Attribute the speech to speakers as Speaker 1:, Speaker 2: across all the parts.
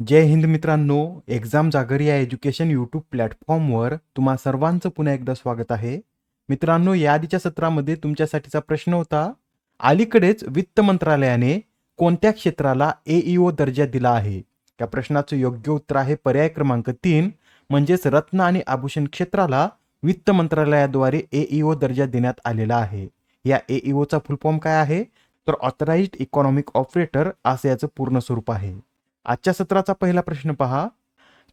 Speaker 1: जय हिंद मित्रांनो, एक्झाम जागर या एज्युकेशन यूट्यूब प्लॅटफॉर्मवर तुम्हा सर्वांचं पुन्हा एकदा स्वागत आहे. मित्रांनो, या आधीच्या सत्रामध्ये तुमच्यासाठीचा प्रश्न होता, अलीकडेच वित्त मंत्रालयाने कोणत्या क्षेत्राला AEO दर्जा दिला आहे? या प्रश्नाचं योग्य उत्तर आहे पर्याय क्रमांक 3, म्हणजेच रत्न आणि आभूषण क्षेत्राला वित्त मंत्रालयाद्वारे AEO दर्जा देण्यात आलेला आहे. या AEOचा फुल फॉर्म काय आहे? तर ऑथराइज्ड इकॉनॉमिक ऑपरेटर असं याचं पूर्ण स्वरूप आहे. आजच्या सत्राचा पहिला प्रश्न पहा.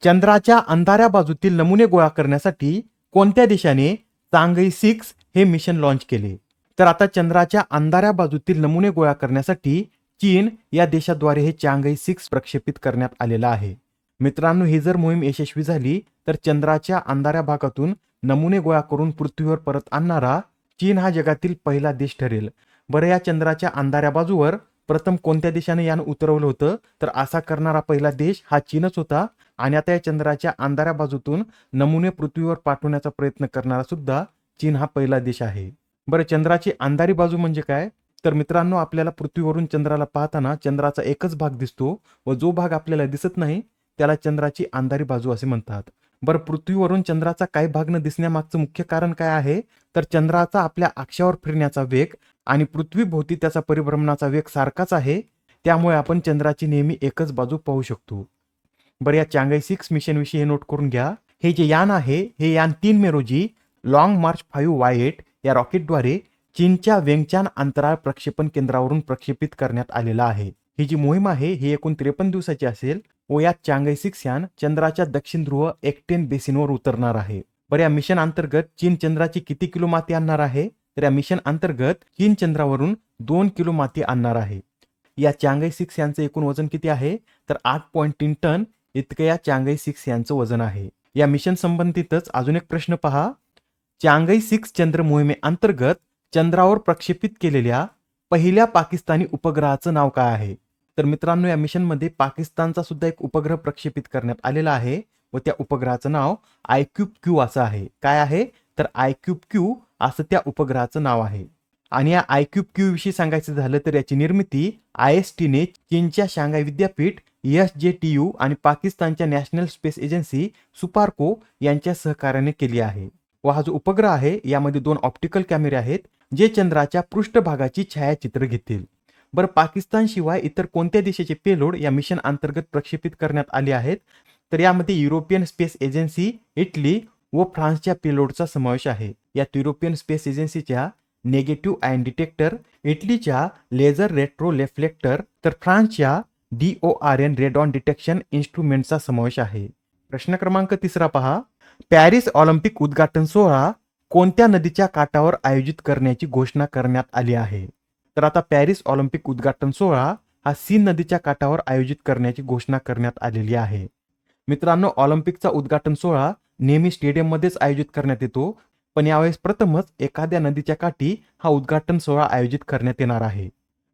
Speaker 1: चंद्राच्या अंधाऱ्या बाजूतील नमुने गोळा करण्यासाठी कोणत्या देशाने चांगई 6 हे मिशन लॉन्च केले? तर आता चंद्राच्या अंधाऱ्या बाजूतील नमुने गोळा करण्यासाठी चीन या देशाद्वारे हे चांगई 6 प्रक्षेपित करण्यात आलेलं आहे. मित्रांनो, ही जर मोहीम यशस्वी झाली तर चंद्राच्या अंधाऱ्या भागातून नमुने गोळा करून पृथ्वीवर परत आणणारा चीन हा जगातील पहिला देश ठरेल. बरं, या चंद्राच्या अंधाऱ्या बाजूवर प्रथम कोणत्या देशाने यान उतरवलं होतं? तर असा करणारा पहिला देश हा चीनच होता. आणि आता या चंद्राच्या अंधाऱ्या बाजूतून नमुने पृथ्वीवर पाठवण्याचा प्रयत्न करणारा सुद्धा चीन हा पहिला देश आहे. बरं, चंद्राची अंधारी बाजू म्हणजे काय? तर मित्रांनो, आपल्याला पृथ्वीवरून चंद्राला पाहताना चंद्राचा एकच भाग दिसतो व जो भाग आपल्याला दिसत नाही त्याला चंद्राची अंधारी बाजू असे म्हणतात. बरं, पृथ्वीवरून चंद्राचा काही भाग न दिसण्यामागचं मुख्य कारण काय आहे? तर चंद्राचा आपल्या अक्षावर फिरण्याचा वेग आणि पृथ्वीभोवती त्याचा परिभ्रमणाचा वेग सारखाच आहे. त्यामुळे आपण चंद्राची नेहमी एकच बाजू पाहू शकतो. बरं, या चांगई 6 मिशन विषयी हे नोट करून घ्या. हे जे यान आहे हे यान 3 मे रोजी लॉंग मार्च 5Y8 या रॉकेटद्वारे चीनच्या वेंगचान अंतराळ प्रक्षेपण केंद्रावरून प्रक्षेपित करण्यात आलेला आहे. ही जी मोहीम आहे ही एकूण 53 दिवसाची असेल व यात चांगई 6 यान चंद्राच्या दक्षिण ध्रुव एक्टेन बेसिनवर उतरणार आहे. बरं, या मिशन अंतर्गत चीन चंद्राची किती किलो माती आणणार आहे? तर या मिशन अंतर्गत चीन चंद्रावरून 2 किलो माती आणणार आहे. या चांगई 6 यांचं एकूण वजन किती आहे? तर 8.3 टन इतकं या चांगई 6 यांचं वजन आहे. या मिशन संबंधितच अजून एक प्रश्न पहा. चांगई 6 चंद्र मोहिमेअंतर्गत चंद्रावर प्रक्षेपित केलेल्या पहिल्या पाकिस्तानी उपग्रहाचं नाव काय आहे? तर मित्रांनो, या मिशनमध्ये पाकिस्तानचा सुद्धा एक उपग्रह प्रक्षेपित करण्यात आलेला आहे व त्या उपग्रहाचं नाव iCubeQ असं आहे. काय आहे? तर iCubeQ असं त्या उपग्रहाचं नाव आहे. आणि या iCubeQ विषयी सांगायचं झालं तर याची निर्मिती ISTने चीनच्या शांघाय विद्यापीठ SJTU आणि पाकिस्तानच्या नॅशनल स्पेस एजन्सी सुपार्को यांच्या सहकार्याने केली आहे. व हा जो उपग्रह आहे यामध्ये 2 ऑप्टिकल कॅमेरे आहेत जे चंद्राच्या पृष्ठभागाची छायाचित्र घेतील. बरं, पाकिस्तान शिवाय इतर कोणत्या देशाचे पेलोड या मिशन अंतर्गत प्रक्षेपित करण्यात आले आहेत? तर यामध्ये युरोपियन स्पेस एजन्सी, इटली व फ्रान्सच्या पेलोडचा समावेश आहे. यात युरोपियन स्पेस एजन्सीच्या नेगेटिव्ह आयन डिटेक्टर, इटलीच्या लेझर रेट्रो रिफ्लेक्टर तर फ्रान्सच्या DORN रेडॉन डिटेक्शन इन्स्ट्रुमेंटचा समावेश आहे. प्रश्न क्रमांक 3 पहा. पॅरिस ऑलिम्पिक उद्घाटन सोहळा कोणत्या नदीच्या काठावर आयोजित करण्याची घोषणा करण्यात आली आहे? तर आता पॅरिस ऑलिम्पिक उद्घाटन सोहळा हा सीन नदीच्या काठावर आयोजित करण्याची घोषणा करण्यात आलेली आहे. मित्रांनो, ऑलिम्पिकचा उद्घाटन सोहळा नेहमी स्टेडियममध्येच आयोजित करण्यात येतो, पण यावेळेस प्रथमच एखाद्या नदीच्या काठी हा उद्घाटन सोहळा आयोजित करण्यात येणार आहे.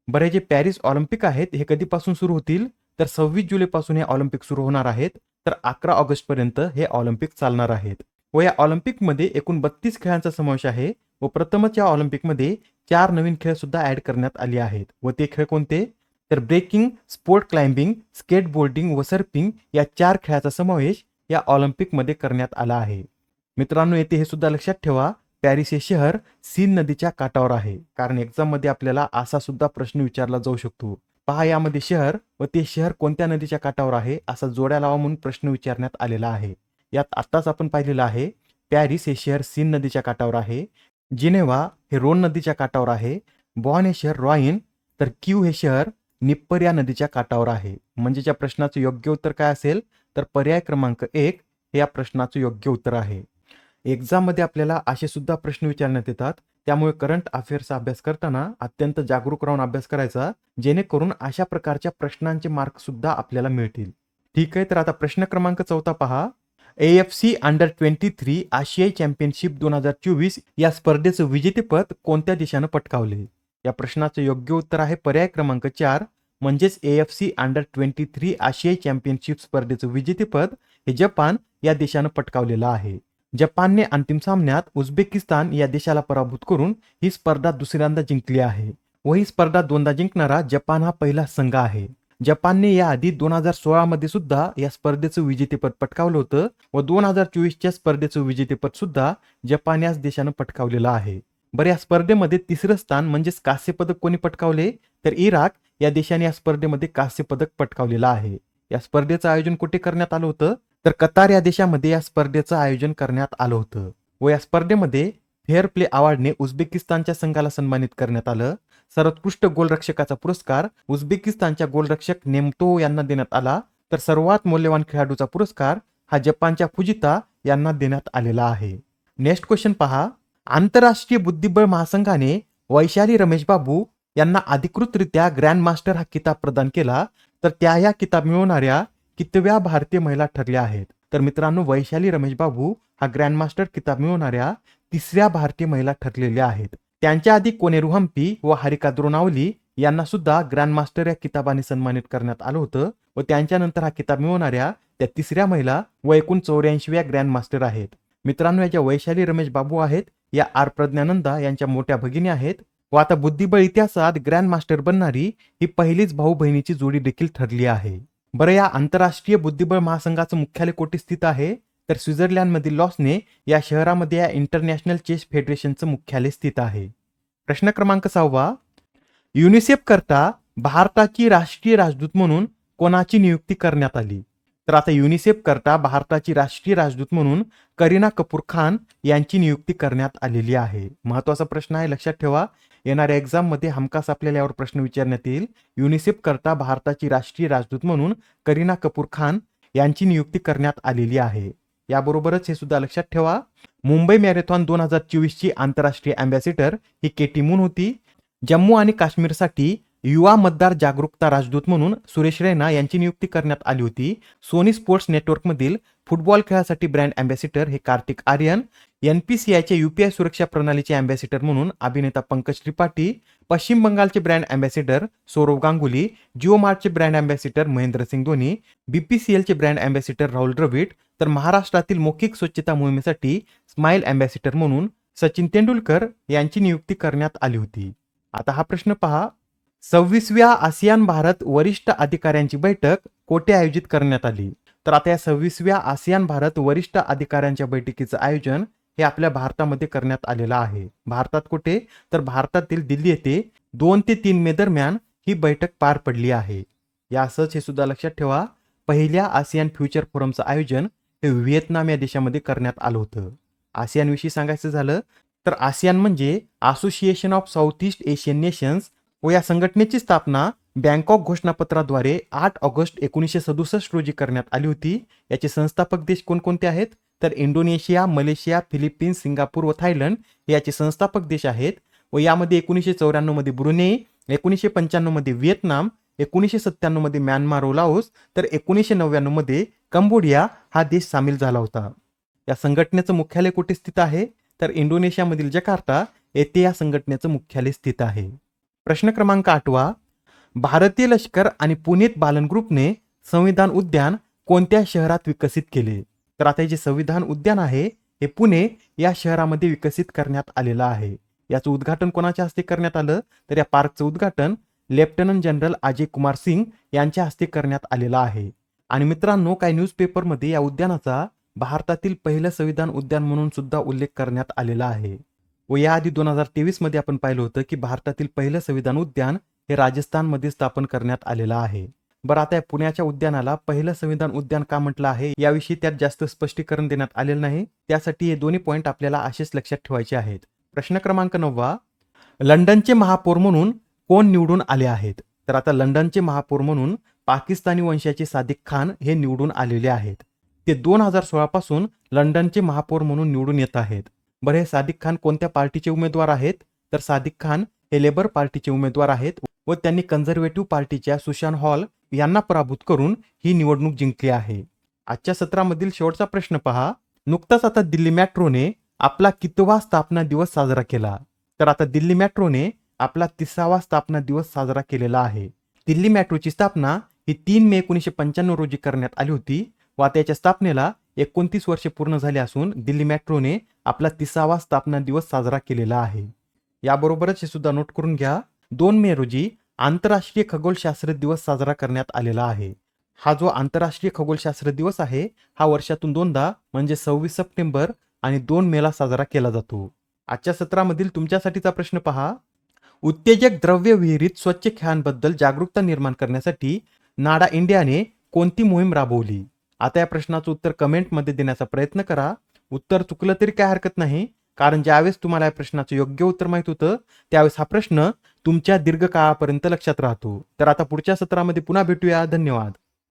Speaker 1: बरे, जे पॅरिस ऑलिम्पिक आहेत हे कधीपासून सुरू होतील? तर 26 जुलैपासून हे ऑलिम्पिक सुरू होणार आहेत तर 11 ऑगस्टपर्यंत हे ऑलिम्पिक चालणार आहेत. व या ऑलिम्पिकमध्ये एकूण 32 खेळांचा समावेश आहे व प्रथमच या ऑलिम्पिकमध्ये 4 नवीन खेळ सुद्धा ऍड करण्यात आले आहेत. व ते खेळ कोणते? तर ब्रेकिंग, स्पोर्ट क्लाइम्बिंग, स्केटबोर्डिंग व सर्फिंग या 4 खेळाचा समावेश या ऑलिम्पिकमध्ये करण्यात आला आहे. मित्रांनो, येथे हे सुद्धा लक्षात ठेवा, पॅरिस हे शहर सीन नदीच्या काठावर आहे. कारण एक्झाम मध्ये आपल्याला असा सुद्धा प्रश्न विचारला जाऊ शकतो. पहा, यामध्ये शहर व ते शहर कोणत्या नदीच्या काठावर आहे असा जोड्या लावा म्हणून प्रश्न विचारण्यात आलेला आहे. यात आत्ताच आपण पाहिलेलं आहे, पॅरिस हे शहर सीन नदीच्या काठावर आहे, जिनेव्हा हे रोन नदीच्या काठावर आहे, बॉन हे शहर रॉइन तर क्यू हे शहर निप्पर या नदीच्या काठावर आहे. म्हणजे या प्रश्नाचं योग्य उत्तर काय असेल? तर पर्याय क्रमांक 1 हे या प्रश्नाचं योग्य उत्तर आहे. एक्झाममध्ये आपल्याला असे सुद्धा प्रश्न विचारण्यात येतात, त्यामुळे करंट अफेअर्सचा अभ्यास करताना अत्यंत जागरूक राहून अभ्यास करायचा, जेणेकरून अशा प्रकारच्या प्रश्नांचे मार्क सुद्धा आपल्याला मिळतील. ठीक आहे, तर आता प्रश्न क्रमांक 14 पहा. AFC अंडर 23 आशियाई चॅम्पियनशिप 2024 या स्पर्धेचं विजेतेपद कोणत्या देशानं पटकावले? या प्रश्नाचं योग्य उत्तर आहे पर्याय क्रमांक 4, म्हणजेच AFC अंडर 23 आशियाई चॅम्पियनशिप स्पर्धेचं विजेतेपद हे जपान या देशानं पटकावलेलं आहे. जपानने अंतिम सामन्यात उझबेकिस्तान या देशाला पराभूत करून ही स्पर्धा दुसऱ्यांदा जिंकली आहे व ही स्पर्धा दोनदा जिंकणारा जपान हा पहिला संघ आहे. जपानने याआधी 2016 मध्ये सुद्धा या स्पर्धेचं विजेतेपद पटकावलं होतं व 2024च्या स्पर्धेचं विजेतेपद सुद्धा जपान याच देशानं पटकावलेलं आहे. बरं, या स्पर्धेमध्ये तिसरं स्थान म्हणजेच कांस्य पदक कोणी पटकावले तर इराक या देशाने या स्पर्धेमध्ये कांस्य पदक पटकावलेलं आहे. या स्पर्धेचं आयोजन कुठे करण्यात आलं होतं तर कतार या देशामध्ये या स्पर्धेचं आयोजन करण्यात आलं होतं व या स्पर्धेमध्ये फेअर प्ले अवॉर्डने उझबेकिस्तानच्या संघाला सन्मानित करण्यात आलं. सर्वोत्कृष्ट गोलरक्षकाचा पुरस्कार उझबेकिस्तानच्या गोलरक्षक नेमतो यांना देण्यात आला तर सर्वात मौल्यवान खेळाडूचा पुरस्कार हा जपानच्या फुजिता यांना देण्यात आलेला आहे. नेक्स्ट क्वेश्चन पहा. आंतरराष्ट्रीय बुद्धिबळ महासंघाने वैशाली रमेश बाबू यांना अधिकृतरित्या ग्रँड मास्टर हा किताब प्रदान केला तर त्या या किताब मिळवणाऱ्या कितव्या भारतीय महिला ठरल्या आहेत? तर मित्रांनो, वैशाली रमेश बाबू हा ग्रँड मास्टर किताब मिळवणाऱ्या तिसऱ्या भारतीय महिला ठरलेल्या आहेत. त्यांच्या आधी कोनेरू हम्पी व हारिका द्रोणावली यांना सुद्धा ग्रँड मास्टर या किताबाने सन्मानित करण्यात आलं होतं व त्यांच्यानंतर हा किताब मिळवणाऱ्या त्या तिसऱ्या महिला व एकूण 84व्या ग्रँड मास्टर आहेत. मित्रांनो, या ज्या वैशाली रमेश बाबू आहेत या आर प्रज्ञानंदा यांच्या मोठ्या भगिनी आहेत व आता बुद्धिबळ इतिहासात ग्रँड मास्टर बनणारी ही पहिलीच भाऊ बहिणीची जोडी देखील ठरली आहे. बरं, या आंतरराष्ट्रीय बुद्धिबळ महासंघाचं मुख्यालय कोठे स्थित आहे तर स्वित्झर्लंडमधील लॉसने या शहरामध्ये या इंटरनॅशनल चेस फेडरेशनचं मुख्यालय स्थित आहे. प्रश्न क्रमांक 6. युनिसेफ करता भारताची राष्ट्रीय राजदूत म्हणून कोणाची नियुक्ती करण्यात आली? तर आता युनिसेफ करता भारताची राष्ट्रीय राजदूत म्हणून करीना कपूर खान यांची नियुक्ती करण्यात आलेली आहे. महत्वाचा प्रश्न आहे, लक्षात ठेवा. येणाऱ्या एक्झाम मध्ये हमखास आपल्याला यावर प्रश्न विचारण्यात येईल. युनिसेफ करता भारताची राष्ट्रीय राजदूत म्हणून करीना कपूर खान यांची नियुक्ती करण्यात आलेली आहे. याबरोबरच हे सुद्धा लक्षात ठेवा, मुंबई मॅरेथॉन 2024ची आंतरराष्ट्रीय अँबॅसिडर ही केटी मून होती. जम्मू आणि काश्मीरसाठी युवा मतदार जागरूकता राजदूत म्हणून सुरेश रैना यांची नियुक्ती करण्यात आली होती. सोनी स्पोर्ट्स नेटवर्कमधील फुटबॉल खेळासाठी ब्रँड अँबॅसिडर हे कार्तिक आर्यन, NPCIच्या UPI सुरक्षा प्रणालीचे अँबॅसिडर म्हणून अभिनेता पंकज त्रिपाठी, पश्चिम बंगालचे ब्रँड अँबॅसिडर सौरव गांगुली, जिओ मार्टचे ब्रँड अँबॅसिडर महेंद्रसिंग धोनी, BPCLचे ब्रँड अँबॅसिडर राहुल द्रविड, तर महाराष्ट्रातील मौखिक स्वच्छता मोहिमेसाठी स्माइल अँबॅसिडर म्हणून सचिन तेंडुलकर यांची नियुक्ती करण्यात आली होती. आता हा प्रश्न पहा. 26व्या आसियान भारत वरिष्ठ अधिकाऱ्यांची बैठक कोठे आयोजित करण्यात आली? तर आता या 26व्या आसियान भारत वरिष्ठ अधिकाऱ्यांच्या बैठकीचं आयोजन हे आपल्या भारतामध्ये करण्यात आलेलं आहे. भारतात कुठे तर भारतातील दिल्ली येथे 2 ते 3 मे दरम्यान ही बैठक पार पडली आहे. या असंच हे सुद्धा लक्षात ठेवा, पहिल्या आसियान फ्युचर फोरमचं आयोजन हे व्हिएतनाम या देशामध्ये करण्यात आलं होतं. आसियान विषयी सांगायचं झालं तर आसियान म्हणजे association of south east Asian nations व या संघटनेची स्थापना बँकॉक घोषणापत्राद्वारे 8 ऑगस्ट 1967 रोजी करण्यात आली होती. याचे संस्थापक देश कोणकोणते आहेत तर इंडोनेशिया, मलेशिया, फिलिपिन्स, सिंगापूर व थायलंड हे याचे संस्थापक देश आहेत व यामध्ये 1994 मध्ये ब्रुनेई, 1995 मध्ये व्हिएतनाम, 1997 मध्ये म्यानमार व लाओस तर 1999 मध्ये कंबोडिया हा देश सामील झाला होता. या संघटनेचं मुख्यालय कुठे स्थित आहे तर इंडोनेशियामधील जकार्ता येथे या संघटनेचं मुख्यालय स्थित आहे. प्रश्न क्रमांक 8. भारतीय लष्कर आणि पुणेत बालन ग्रुपने संविधान उद्यान कोणत्या शहरात विकसित केले? तर आता हे जे संविधान उद्यान आहे हे पुणे या शहरामध्ये विकसित करण्यात आलेलं आहे. याचं उद्घाटन कोणाच्या हस्ते करण्यात आलं तर या पार्कचं उद्घाटन लेफ्टनंट जनरल अजय कुमार सिंग यांच्या हस्ते करण्यात आलेलं आहे. आणि मित्रांनो, काही न्यूजपेपरमध्ये या उद्यानाचा भारतातील पहिलं संविधान उद्यान म्हणून सुद्धा उल्लेख करण्यात आलेला आहे. व याआधी 2023 मध्ये आपण पाहिलं होतं की भारतातील पहिलं संविधान उद्यान हे राजस्थानमध्ये स्थापन करण्यात आलेलं आहे. बरं, आता या पुण्याच्या उद्यानाला पहिलं संविधान उद्यान का म्हटलं आहे याविषयी त्यात जास्त स्पष्टीकरण देण्यात आलेलं नाही. त्यासाठी हे दोन्ही पॉईंट आपल्याला असेच लक्षात ठेवायचे आहेत. प्रश्न क्रमांक 9. लंडनचे महापौर म्हणून कोण निवडून आले आहेत? तर आता लंडनचे महापौर म्हणून पाकिस्तानी वंशाचे सादिक खान हे निवडून आलेले आहेत. ते 2016 पासून लंडनचे महापौर म्हणून निवडून येत आहेत. बरं, हे सादिक खान कोणत्या पार्टीचे उमेदवार आहेत तर सादिक खान हे लेबर पार्टीचे उमेदवार आहेत व त्यांनी कन्झर्वेटिव्ह पार्टीच्या सुशान हॉल यांना पराभूत करून ही निवडणूक जिंकली आहे. आजच्या सत्रामधील शेवटचा प्रश्न पहा. नुकताच आता दिल्ली मेट्रोने आपला कितवा स्थापना दिवस साजरा केला? तर आता दिल्ली मेट्रोने आपला 30वा स्थापना दिवस साजरा केलेला आहे. दिल्ली मेट्रोची स्थापना ही 3 मे 1995 रोजी करण्यात आली होती व आता याच्या स्थापनेला 29 वर्षे पूर्ण झाली असून दिल्ली मेट्रोने आपला 30वा स्थापना दिवस साजरा केलेला आहे. याबरोबरच हे सुद्धा नोट करून घ्या, 2 मे रोजी आंतरराष्ट्रीय खगोलशास्त्र दिवस साजरा करण्यात आलेला आहे? हा जो आंतरराष्ट्रीय खगोलशास्त्र दिवस आहे हा वर्षातून दोनदा म्हणजे 26 सप्टेंबर आणि 2 मेला साजरा केला जातो. आजच्या सत्रामधील तुमच्यासाठीचा प्रश्न पहा. उत्तेजक द्रव्य विहिरीत स्वच्छ खेळांबद्दल जागरूकता निर्माण करण्यासाठी नाडा इंडियाने कोणती मोहीम राबवली? आता या प्रश्नाचं उत्तर कमेंटमध्ये देण्याचा प्रयत्न करा. उत्तर चुकलं तरी काय हरकत नाही, कारण ज्यावेळेस तुम्हाला या प्रश्नाचं योग्य उत्तर माहित होतं त्यावेळेस हा प्रश्न तुमच्या दीर्घकाळापर्यंत लक्षात राहतो. तर आता पुढच्या सत्रामध्ये पुन्हा भेटूया. धन्यवाद.